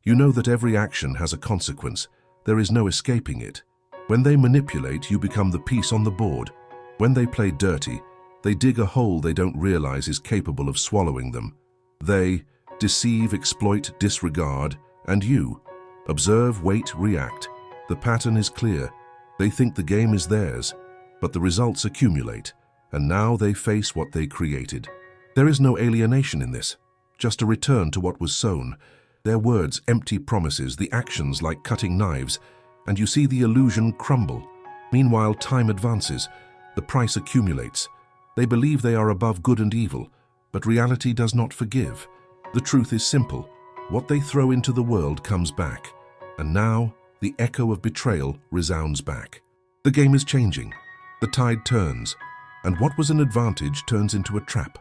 You know that every action has a consequence. There is no escaping it. When they manipulate, you become the piece on the board. When they play dirty, they dig a hole they don't realize is capable of swallowing them. They deceive, exploit, disregard, and you observe, wait, react. The pattern is clear. They think the game is theirs, but the results accumulate, and now they face what they created. There is no alienation in this, just a return to what was sown. Their words, empty promises, the actions like cutting knives, and you see the illusion crumble. Meanwhile, time advances. The price accumulates. They believe they are above good and evil, but reality does not forgive. The truth is simple. What they throw into the world comes back, and now the echo of betrayal resounds back. The game is changing. The tide turns, and what was an advantage turns into a trap.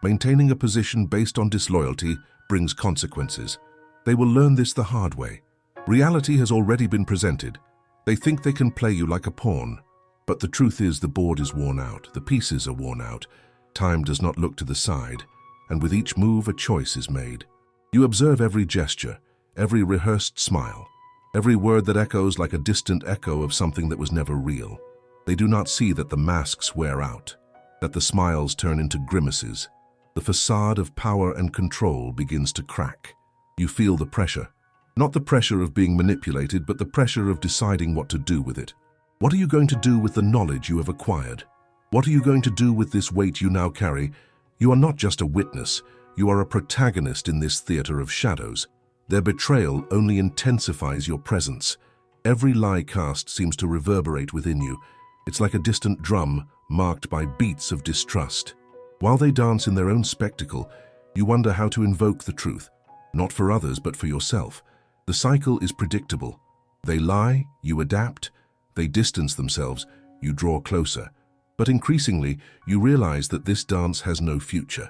Maintaining a position based on disloyalty brings consequences. They will learn this the hard way. Reality has already been presented. They think they can play you like a pawn, but the truth is the board is worn out, the pieces are worn out. Time does not look to the side, and with each move a choice is made. You observe every gesture, every rehearsed smile, every word that echoes like a distant echo of something that was never real. They do not see that the masks wear out, that the smiles turn into grimaces. The facade of power and control begins to crack. You feel the pressure. Not the pressure of being manipulated, but the pressure of deciding what to do with it. What are you going to do with the knowledge you have acquired? What are you going to do with this weight you now carry? You are not just a witness. You are a protagonist in this theater of shadows. Their betrayal only intensifies your presence. Every lie cast seems to reverberate within you. It's like a distant drum marked by beats of distrust. While they dance in their own spectacle, you wonder how to invoke the truth, not for others but for yourself. The cycle is predictable. They lie, you adapt. They distance themselves, you draw closer. But increasingly, you realize that this dance has no future.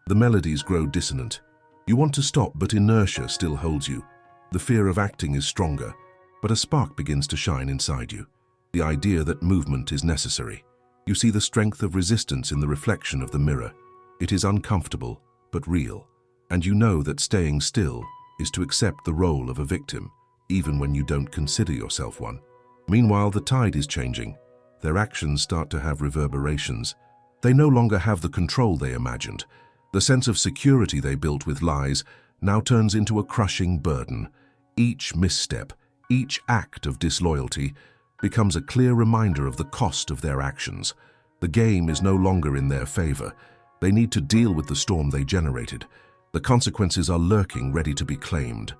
The melodies grow dissonant. You want to stop, but inertia still holds you. The fear of acting is stronger, but a spark begins to shine inside you. The idea that movement is necessary. You see the strength of resistance in the reflection of the mirror. It is uncomfortable, but real. And you know that staying still is to accept the role of a victim, even when you don't consider yourself one. Meanwhile, the tide is changing. Their actions start to have reverberations. They no longer have the control they imagined. The sense of security they built with lies now turns into a crushing burden. Each misstep, each act of disloyalty becomes a clear reminder of the cost of their actions. The game is no longer in their favor. They need to deal with the storm they generated. The consequences are lurking, ready to be claimed.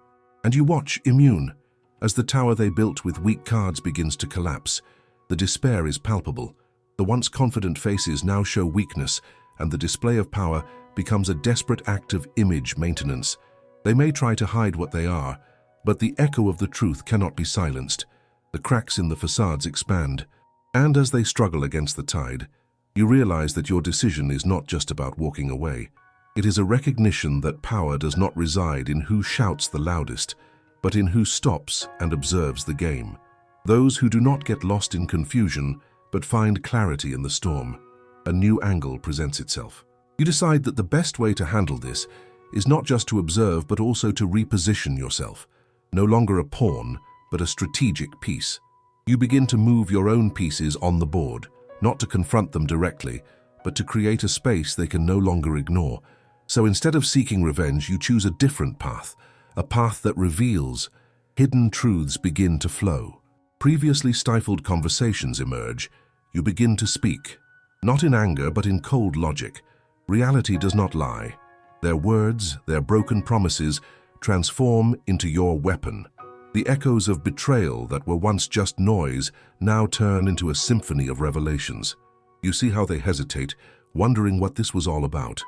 And you watch, immune, as the tower they built with weak cards begins to collapse. The despair is palpable. The once confident faces now show weakness, and the display of power becomes a desperate act of image maintenance. They may try to hide what they are, but the echo of the truth cannot be silenced. The cracks in the facades expand, and as they struggle against the tide, you realize that your decision is not just about walking away. It is a recognition that power does not reside in who shouts the loudest, but in who stops and observes the game. Those who do not get lost in confusion, but find clarity in the storm. A new angle presents itself. You decide that the best way to handle this is not just to observe, but also to reposition yourself. No longer a pawn, but a strategic piece. You begin to move your own pieces on the board, not to confront them directly, but to create a space they can no longer ignore. So instead of seeking revenge, you choose a different path, a path that reveals. Hidden truths begin to flow. Previously stifled conversations emerge. You begin to speak, not in anger, but in cold logic. Reality does not lie. Their words, their broken promises, transform into your weapon. The echoes of betrayal that were once just noise now turn into a symphony of revelations. You see how they hesitate, wondering what this was all about.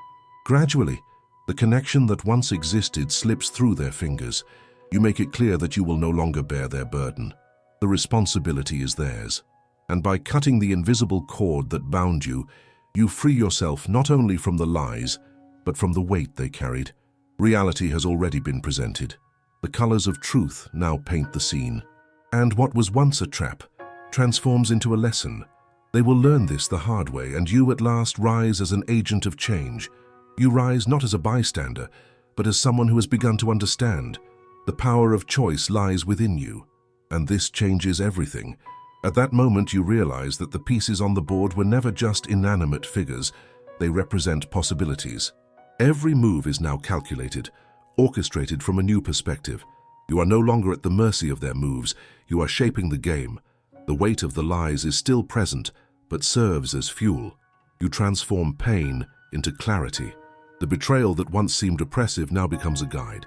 Gradually, the connection that once existed slips through their fingers. You make it clear that you will no longer bear their burden. The responsibility is theirs. And by cutting the invisible cord that bound you, you free yourself not only from the lies, but from the weight they carried. Reality has already been presented. The colors of truth now paint the scene. And what was once a trap transforms into a lesson. They will learn this the hard way, and you at last rise as an agent of change. You rise not as a bystander, but as someone who has begun to understand. The power of choice lies within you, and this changes everything. At that moment, you realize that the pieces on the board were never just inanimate figures. They represent possibilities. Every move is now calculated, orchestrated from a new perspective. You are no longer at the mercy of their moves. You are shaping the game. The weight of the lies is still present, but serves as fuel. You transform pain into clarity. The betrayal that once seemed oppressive now becomes a guide.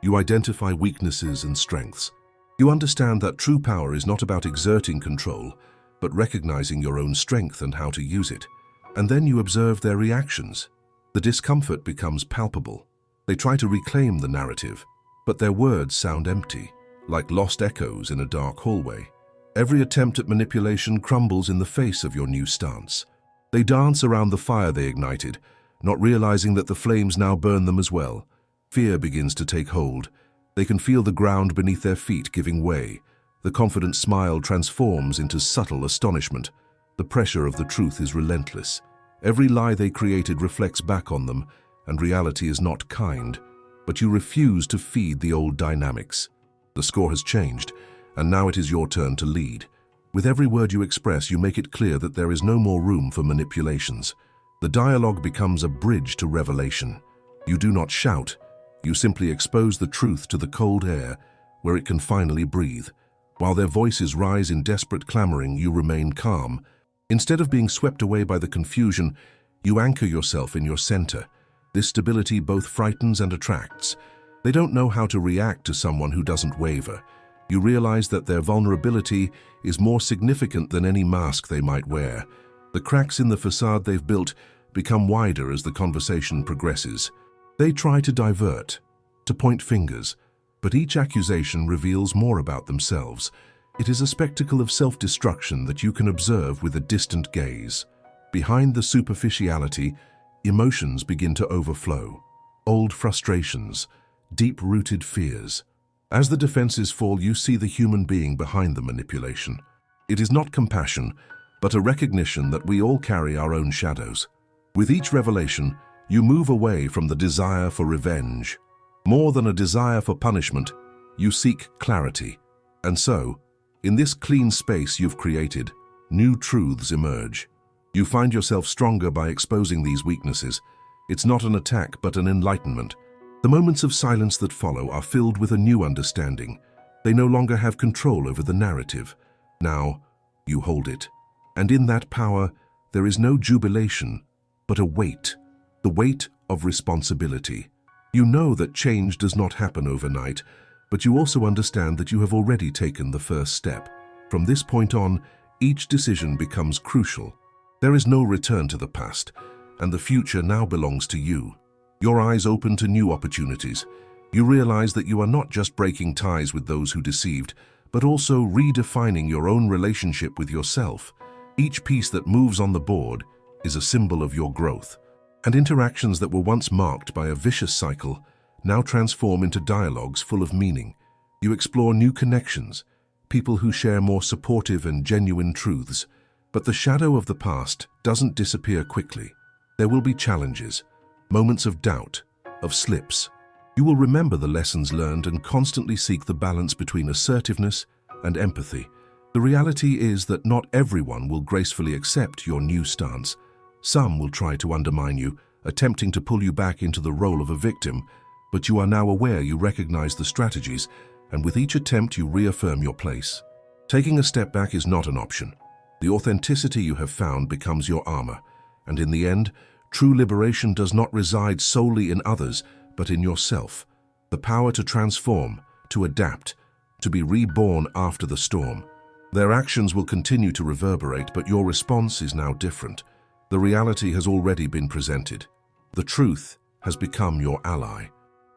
You identify weaknesses and strengths. You understand that true power is not about exerting control, but recognizing your own strength and how to use it. And then you observe their reactions. The discomfort becomes palpable. They try to reclaim the narrative, but their words sound empty, like lost echoes in a dark hallway. Every attempt at manipulation crumbles in the face of your new stance. They dance around the fire they ignited, not realizing that the flames now burn them as well. Fear begins to take hold. They can feel the ground beneath their feet giving way. The confident smile transforms into subtle astonishment. The pressure of the truth is relentless. Every lie they created reflects back on them, and reality is not kind. But you refuse to feed the old dynamics. The score has changed, and now it is your turn to lead. With every word you express, you make it clear that there is no more room for manipulations. The dialogue becomes a bridge to revelation. You do not shout. You simply expose the truth to the cold air, where it can finally breathe. While their voices rise in desperate clamoring, you remain calm. Instead of being swept away by the confusion, you anchor yourself in your center. This stability both frightens and attracts. They don't know how to react to someone who doesn't waver. You realize that their vulnerability is more significant than any mask they might wear. The cracks in the facade they've built become wider as the conversation progresses. They try to divert, to point fingers, but each accusation reveals more about themselves. It is a spectacle of self-destruction that you can observe with a distant gaze. Behind the superficiality, emotions begin to overflow. Old frustrations, deep-rooted fears. As the defenses fall, you see the human being behind the manipulation. It is not compassion, but a recognition that we all carry our own shadows. With each revelation, you move away from the desire for revenge. More than a desire for punishment, you seek clarity. And so, in this clean space you've created, new truths emerge. You find yourself stronger by exposing these weaknesses. It's not an attack, but an enlightenment. The moments of silence that follow are filled with a new understanding. They no longer have control over the narrative. Now, you hold it. And in that power, there is no jubilation, but a weight. The weight of responsibility. You know that change does not happen overnight, but you also understand that you have already taken the first step. From this point on, each decision becomes crucial. There is no return to the past, and the future now belongs to you. Your eyes open to new opportunities. You realize that you are not just breaking ties with those who deceived, but also redefining your own relationship with yourself. Each piece that moves on the board is a symbol of your growth. And interactions that were once marked by a vicious cycle now transform into dialogues full of meaning. You explore new connections, people who share more supportive and genuine truths. But the shadow of the past doesn't disappear quickly. There will be challenges, moments of doubt, of slips. You will remember the lessons learned and constantly seek the balance between assertiveness and empathy. The reality is that not everyone will gracefully accept your new stance. Some will try to undermine you, attempting to pull you back into the role of a victim, but you are now aware you recognize the strategies, and with each attempt you reaffirm your place. Taking a step back is not an option. The authenticity you have found becomes your armor, and in the end, true liberation does not reside solely in others, but in yourself. The power to transform, to adapt, to be reborn after the storm. Their actions will continue to reverberate, but your response is now different. The reality has already been presented. The truth has become your ally.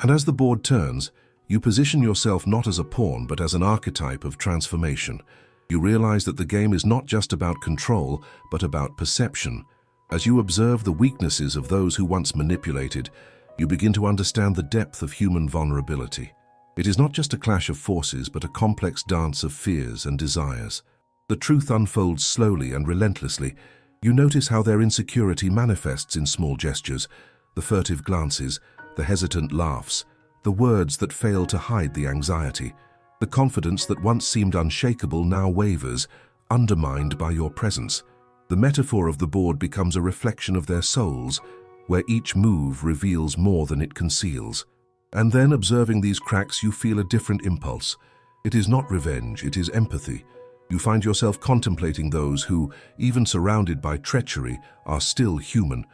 And as the board turns, you position yourself not as a pawn, but as an archetype of transformation. You realize that the game is not just about control, but about perception. As you observe the weaknesses of those who once manipulated, you begin to understand the depth of human vulnerability. It is not just a clash of forces, but a complex dance of fears and desires. The truth unfolds slowly and relentlessly. You notice how their insecurity manifests in small gestures, the furtive glances, the hesitant laughs, the words that fail to hide the anxiety. The confidence that once seemed unshakable now wavers, undermined by your presence. The metaphor of the board becomes a reflection of their souls, where each move reveals more than it conceals. And then, observing these cracks, you feel a different impulse. It is not revenge, it is empathy. You find yourself contemplating those who, even surrounded by treachery, are still human.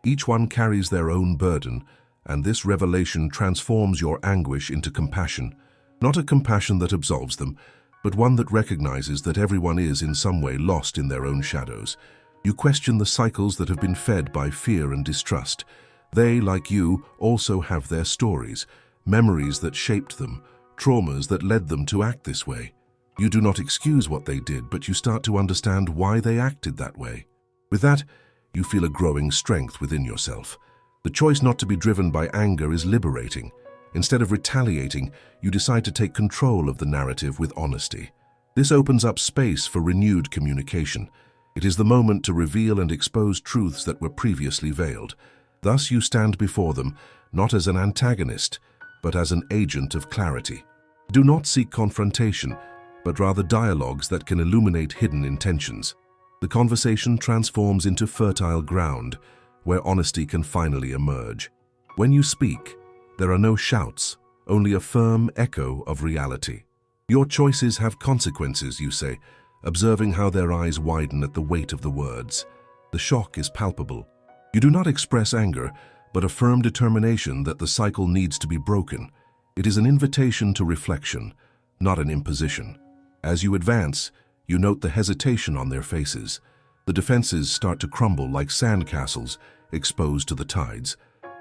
Each one carries their own burden, and this revelation transforms your anguish into compassion. Not a compassion that absolves them, but one that recognizes that everyone is in some way lost in their own shadows. You question the cycles that have been fed by fear and distrust. They, like you, also have their stories, memories that shaped them, traumas that led them to act this way. You do not excuse what they did, but you start to understand why they acted that way. With that, you feel a growing strength within yourself. The choice not to be driven by anger is liberating. Instead of retaliating, you decide to take control of the narrative with honesty. This opens up space for renewed communication. It is the moment to reveal and expose truths that were previously veiled. Thus you stand before them, not as an antagonist, but as an agent of clarity. Do not seek confrontation, but rather dialogues that can illuminate hidden intentions. The conversation transforms into fertile ground, where honesty can finally emerge. When you speak, there are no shouts, only a firm echo of reality. Your choices have consequences, you say, observing how their eyes widen at the weight of the words. The shock is palpable. You do not express anger, but a firm determination that the cycle needs to be broken. It is an invitation to reflection, not an imposition. As you advance, you note the hesitation on their faces. The defenses start to crumble like sandcastles exposed to the tides.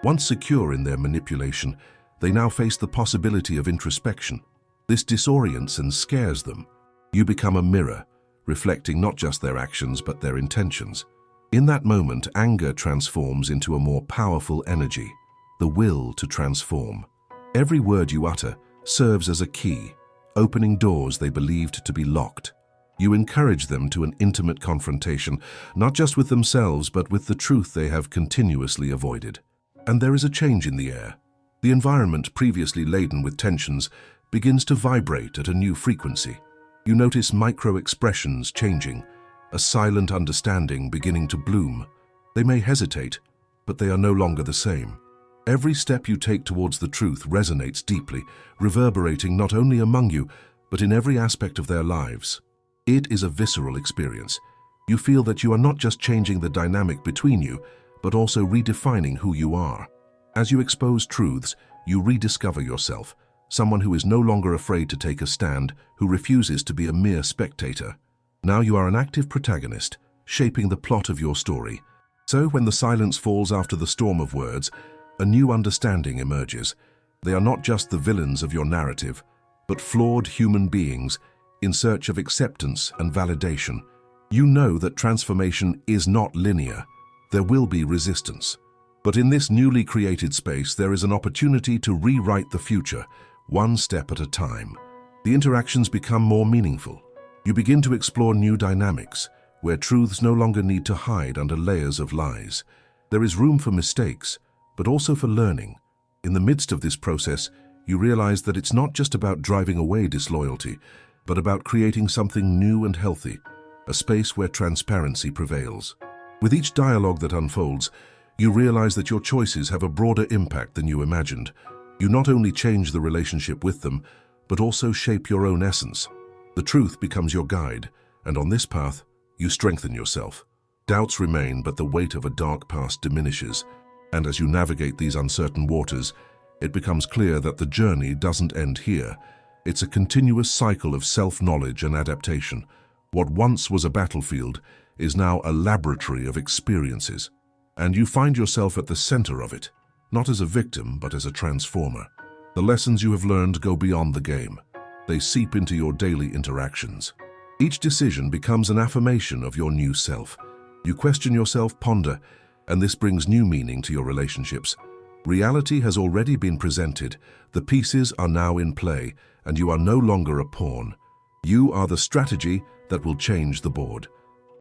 Once secure in their manipulation, they now face the possibility of introspection. This disorients and scares them. You become a mirror, reflecting not just their actions but their intentions. In that moment, anger transforms into a more powerful energy, the will to transform. Every word you utter serves as a key, opening doors they believed to be locked. You encourage them to an intimate confrontation, not just with themselves but with the truth they have continuously avoided. And there is a change in the air. The environment, previously laden with tensions, begins to vibrate at a new frequency. You notice micro-expressions changing, a silent understanding beginning to bloom. They may hesitate, but they are no longer the same. Every step you take towards the truth resonates deeply, reverberating not only among you, but in every aspect of their lives. It is a visceral experience. You feel that you are not just changing the dynamic between you, but also redefining who you are. As you expose truths, you rediscover yourself, someone who is no longer afraid to take a stand, who refuses to be a mere spectator. Now you are an active protagonist, shaping the plot of your story. So when the silence falls after the storm of words, a new understanding emerges. They are not just the villains of your narrative, but flawed human beings in search of acceptance and validation. You know that transformation is not linear. There will be resistance. But in this newly created space, there is an opportunity to rewrite the future, one step at a time. The interactions become more meaningful. You begin to explore new dynamics, where truths no longer need to hide under layers of lies. There is room for mistakes, but also for learning. In the midst of this process, you realize that it's not just about driving away disloyalty, but about creating something new and healthy, a space where transparency prevails. With each dialogue that unfolds, you realize that your choices have a broader impact than you imagined. You not only change the relationship with them, but also shape your own essence. The truth becomes your guide, and on this path, you strengthen yourself. Doubts remain, but the weight of a dark past diminishes. And as you navigate these uncertain waters, it becomes clear that the journey doesn't end here. It's a continuous cycle of self-knowledge and adaptation. What once was a battlefield is now a laboratory of experiences. And you find yourself at the center of it, not as a victim, but as a transformer. The lessons you have learned go beyond the game. They seep into your daily interactions. Each decision becomes an affirmation of your new self. You question yourself, ponder, and this brings new meaning to your relationships. Reality has already been presented, the pieces are now in play, and you are no longer a pawn. You are the strategy that will change the board.